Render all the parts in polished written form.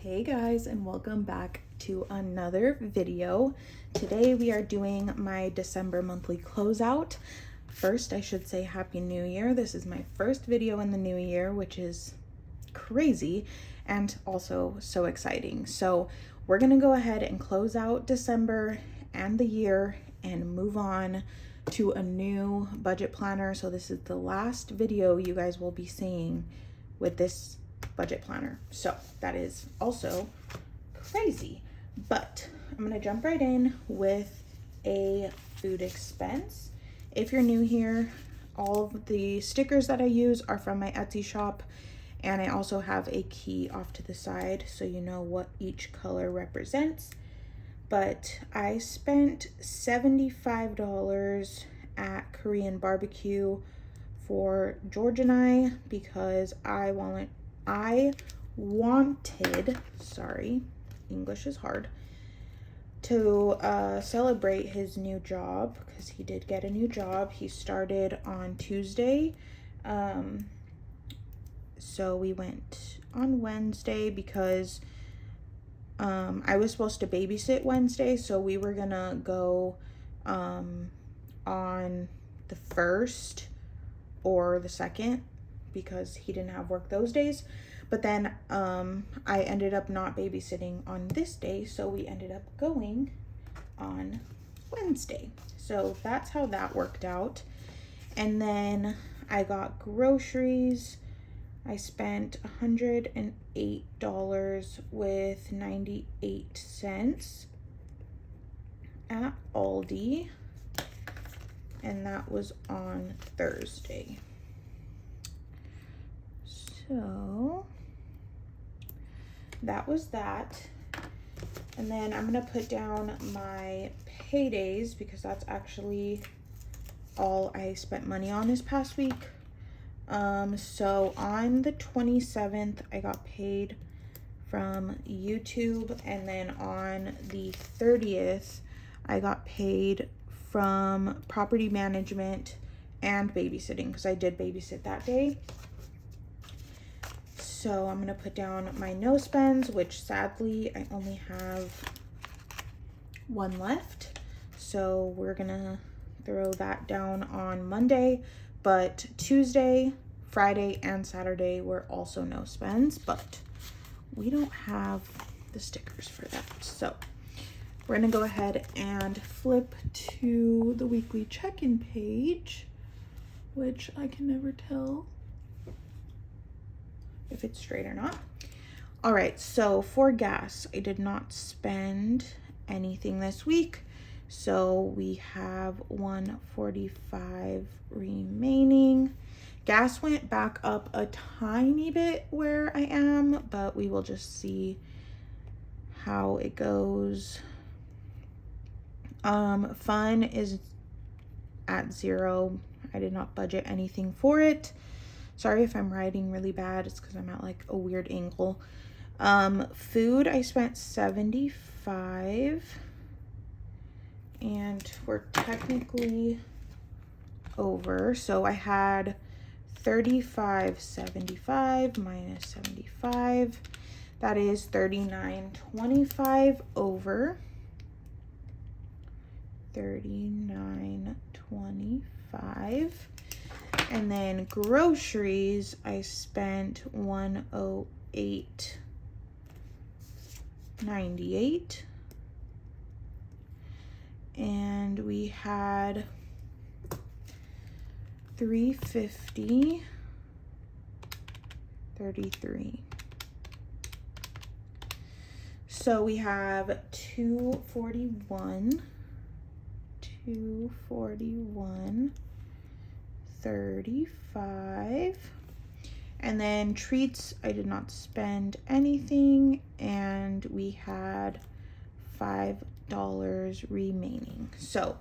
Hey guys, and welcome back to another video. Today we are doing my December monthly closeout. First, I should say Happy New Year. This is my first video in the new year, which is crazy and also so exciting. So we're gonna go ahead and close out December and the year and move on to a new budget planner. So this is the last video you guys will be seeing with this budget planner. So that is also crazy, but I'm gonna jump right in with a food expense. If you're new here, all of the stickers that I use are from my Etsy shop, and I also have a key off to the side so you know what each color represents. But I spent $75 at Korean barbecue for George and I because I wanted, sorry, English is hard, to celebrate his new job because he did get a new job. He started on Tuesday. So we went on Wednesday because I was supposed to babysit Wednesday, so we were gonna go on the 1st or the 2nd because he didn't have work those days. But then I ended up not babysitting on this day, so we ended up going on Wednesday. So that's how that worked out. And then I got groceries. I spent $108 with 98 cents at Aldi, and that was on Thursday. So that was that. And then I'm gonna put down my paydays because that's actually all I spent money on this past week. So on the 27th, I got paid from YouTube, and then on the 30th, I got paid from property management and babysitting because I did babysit that day. So I'm gonna put down my no spends, which sadly I only have one left. So we're gonna throw that down on Monday, but Tuesday, Friday, and Saturday were also no spends, but we don't have the stickers for that. So we're gonna go ahead and flip to the weekly check-in page, which I can never tell if it's straight or not. All right, so for gas, I did not spend anything this week. So we have $145 remaining. Gas went back up a tiny bit where I am, but we will just see how it goes. Fun is at 0. I did not budget anything for it. Sorry if I'm writing really bad. It's because I'm at like a weird angle. Food, I spent $75. And we're technically over. So I had $35.75 minus 75. That is $39.25 over. $39.25. And then groceries, I spent $108.98. And we had $350.33. So we have $241.35. And then treats, I did not spend anything, and we had $5 remaining. So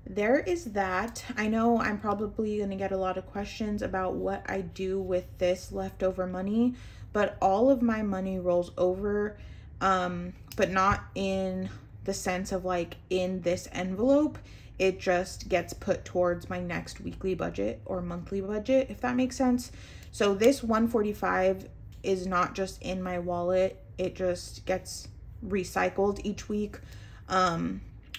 there is that. I know I'm probably gonna get a lot of questions about what I do with this leftover money, but all of my money rolls over, but not in the sense of like in this envelope. It just gets put towards my next weekly budget or monthly budget, if that makes sense. So this 145 is not just in my wallet. It just gets recycled each week,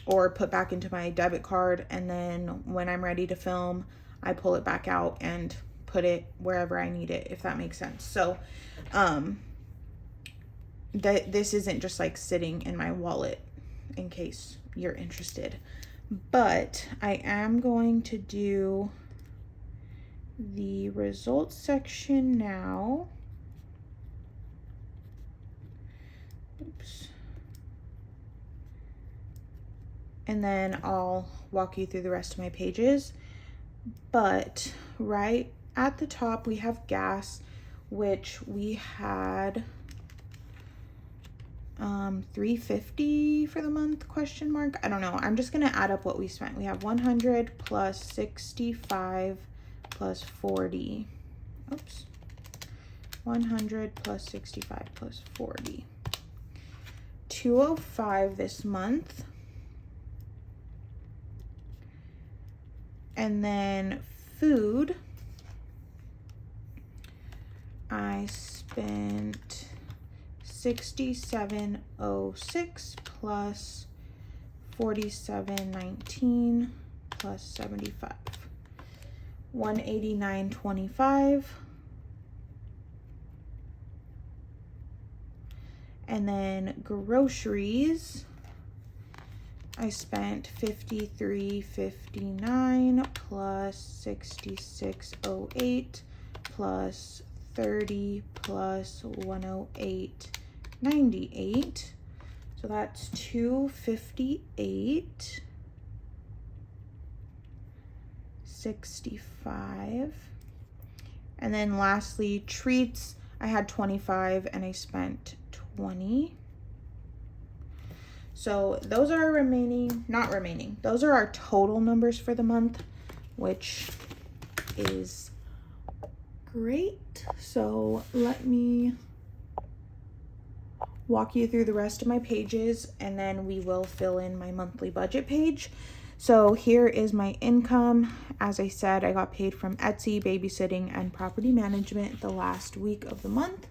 or put back into my debit card. And then when I'm ready to film, I pull it back out and put it wherever I need it, if that makes sense. So, this isn't just like sitting in my wallet, in case you're interested. But I am going to do the results section now. Oops. And then I'll walk you through the rest of my pages. But right at the top, we have gas, which we had $3.50 for the month, question mark. I don't know. I'm just gonna add up what we spent. We have 100 plus 65 plus 40. Oops. 100 plus 65 plus 40. 205 this month. And then food, I spent $67.06 plus $47.19 plus 75. $189.25. And then groceries, I spent $53.59 plus $66.08 plus 30 plus 108.98. So that's $258.65. And then lastly, treats, I had 25 and I spent 20. So those are those are our total numbers for the month, which is great. So let me walk you through the rest of my pages, and then we will fill in my monthly budget page. So here is my income. As I said, I got paid from Etsy, babysitting, and property management the last week of the month.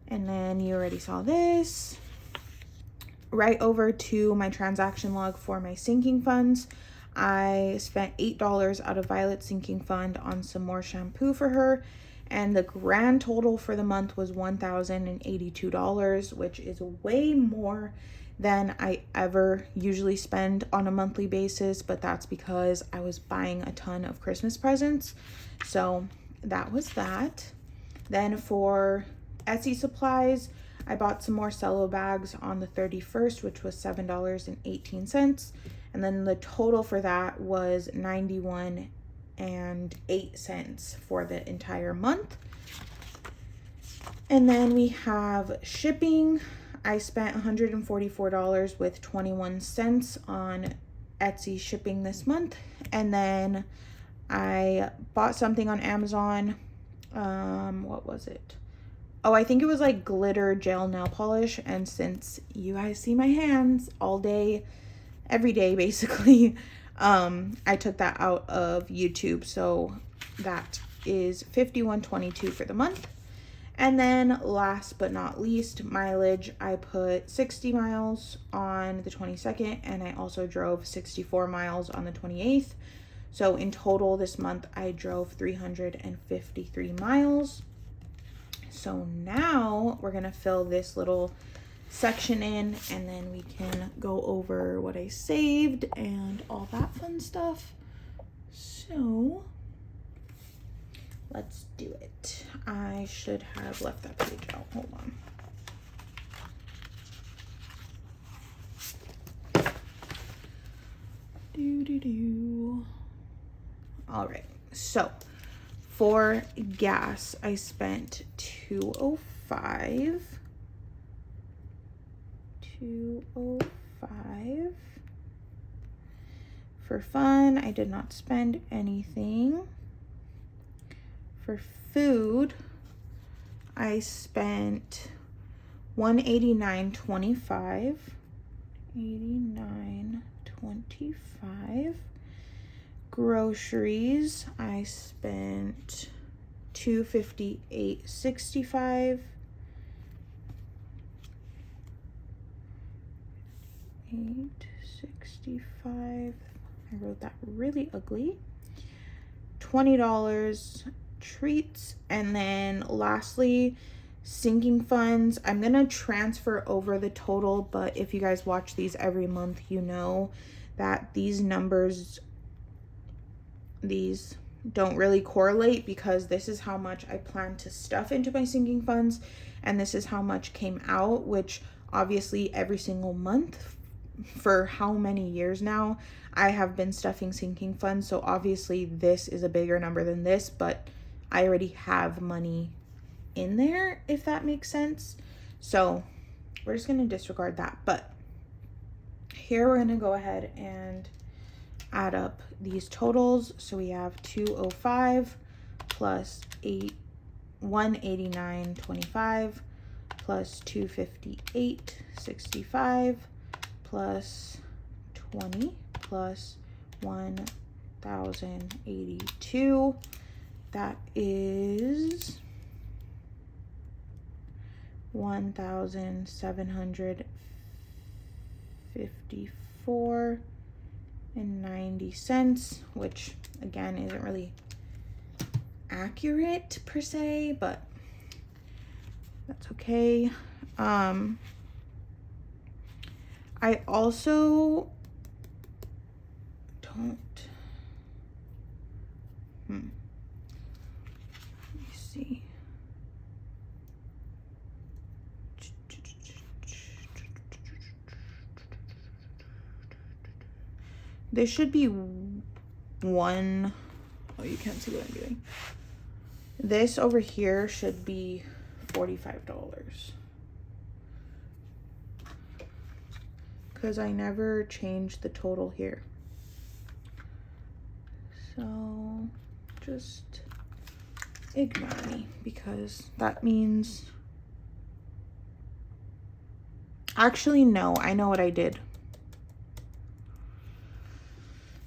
And then you already saw this. Right over to my transaction log for my sinking funds. I spent $8 out of Violet's sinking fund on some more shampoo for her. And the grand total for the month was $1,082, which is way more than I ever usually spend on a monthly basis. But that's because I was buying a ton of Christmas presents. So that was that. Then for Etsy supplies, I bought some more cello bags on the 31st, which was $7.18. And then the total for that was $91.08 for the entire month. And then we have shipping. I spent $144 with 21 cents on Etsy shipping this month. And then I bought something on Amazon. What was it? Oh, I think it was like glitter gel nail polish. And since you guys see my hands all day, every day basically, I took that out of YouTube. So that is $51.22 for the month. And then last but not least, mileage. I put 60 miles on the 22nd, and I also drove 64 miles on the 28th. So in total this month, I drove 353 miles. So now we're gonna fill this little section in, and then we can go over what I saved and all that fun stuff. So let's do it. I should have left that page out. Hold on. All right, so for gas, I spent $205. For fun, I did not spend anything. For food, I spent $189.25. $89.25. Groceries, I spent $258.65. 865. I wrote that really ugly. $20 treats. And then lastly, sinking funds. I'm gonna transfer over the total, but if you guys watch these every month, you know that these numbers, these don't really correlate, because this is how much I plan to stuff into my sinking funds and this is how much came out, which obviously every single month for how many years now I have been stuffing sinking funds. So obviously this is a bigger number than this, but I already have money in there, if that makes sense. So we're just going to disregard that. But here we're going to go ahead and add up these totals. So we have 205 plus 189.25 plus 258.65 plus 20 plus 1,082. That is 1,754.90, which again isn't really accurate per se, but that's okay. I also don't, let me see. This should be one, oh, you can't see what I'm doing. This over here should be $45. Because I never changed the total here. So just ignore me, because that means, actually no, I know what I did.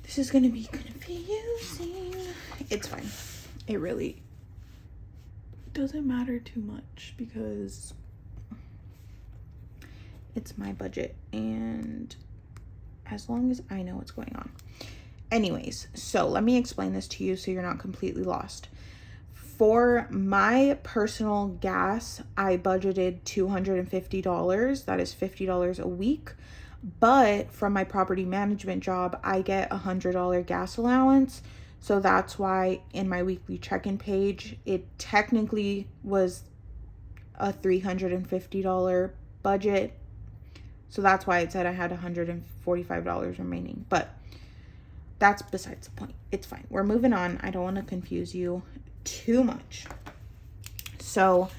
This is gonna be confusing. It's fine. It really doesn't matter too much because it's my budget, and as long as I know what's going on. Anyways, so let me explain this to you so you're not completely lost. For my personal gas, I budgeted $250. That is $50 a week. But from my property management job, I get $100 gas allowance. So that's why in my weekly check-in page, it technically was a $350 budget. So that's why it said I had $145 remaining. But that's besides the point. It's fine. We're moving on. I don't want to confuse you too much. So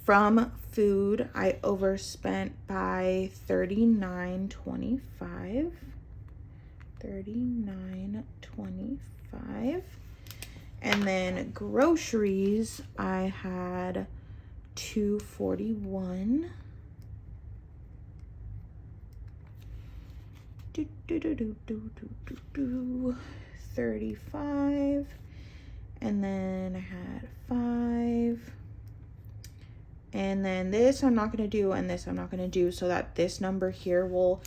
from food, I overspent by $39.25. $39.25. And then groceries, I had $241. $35. And then I had 5. And then this I'm not going to do, and this I'm not going to do, so that this number here will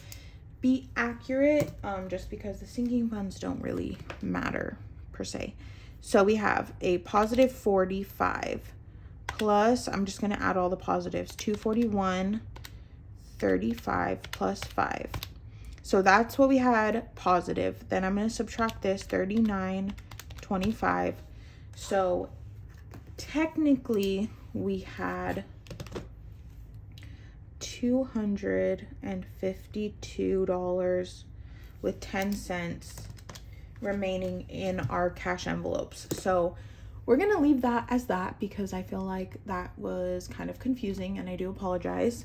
be accurate, just because the sinking funds don't really matter per se. So we have a positive 45 plus, I'm just going to add all the positives, 241, 35 plus 5. So that's what we had positive. Then I'm going to subtract this, 39.25. So technically we had $252.10 remaining in our cash envelopes. So we're going to leave that as that, because I feel like that was kind of confusing and I do apologize.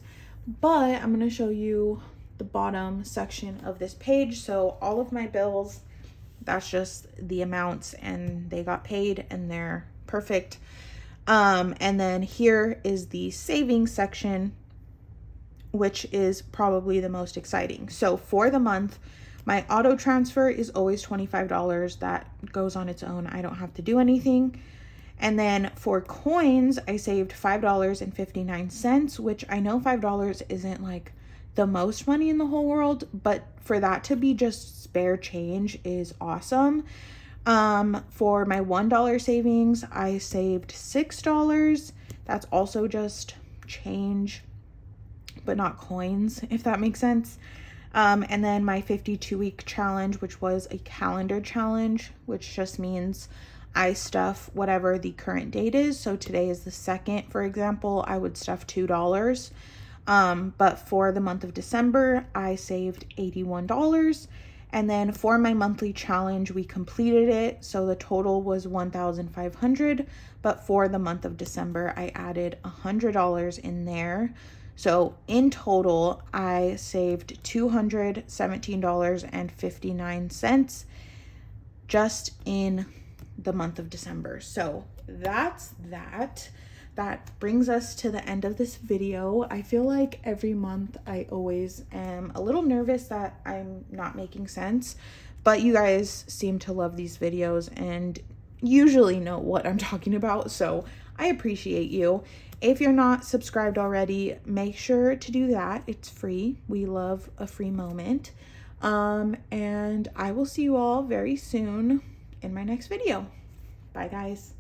But I'm going to show you the bottom section of this page. So all of my bills, that's just the amounts, and they got paid and they're perfect. And then here is the savings section, which is probably the most exciting. So for the month, my auto transfer is always $25. That goes on its own. I don't have to do anything. And then for coins, I saved $5.59, which I know $5 isn't like the most money in the whole world, but for that to be just spare change is awesome. For my $1 savings, I saved $6. That's also just change, but not coins, if that makes sense. And then my 52-week challenge, which was a calendar challenge, which just means I stuff whatever the current date is. So today is the 2nd, for example, I would stuff $2. But for the month of December, I saved $81. And then for my monthly challenge, we completed it. So the total was $1,500. But for the month of December, I added $100 in there. So in total, I saved $217.59 just in the month of December. So that's that. That brings us to the end of this video. I feel like every month I always am a little nervous that I'm not making sense, but you guys seem to love these videos and usually know what I'm talking about, so I appreciate you. If you're not subscribed already, make sure to do that. It's free. We love a free moment. And I will see you all very soon in my next video. Bye, guys.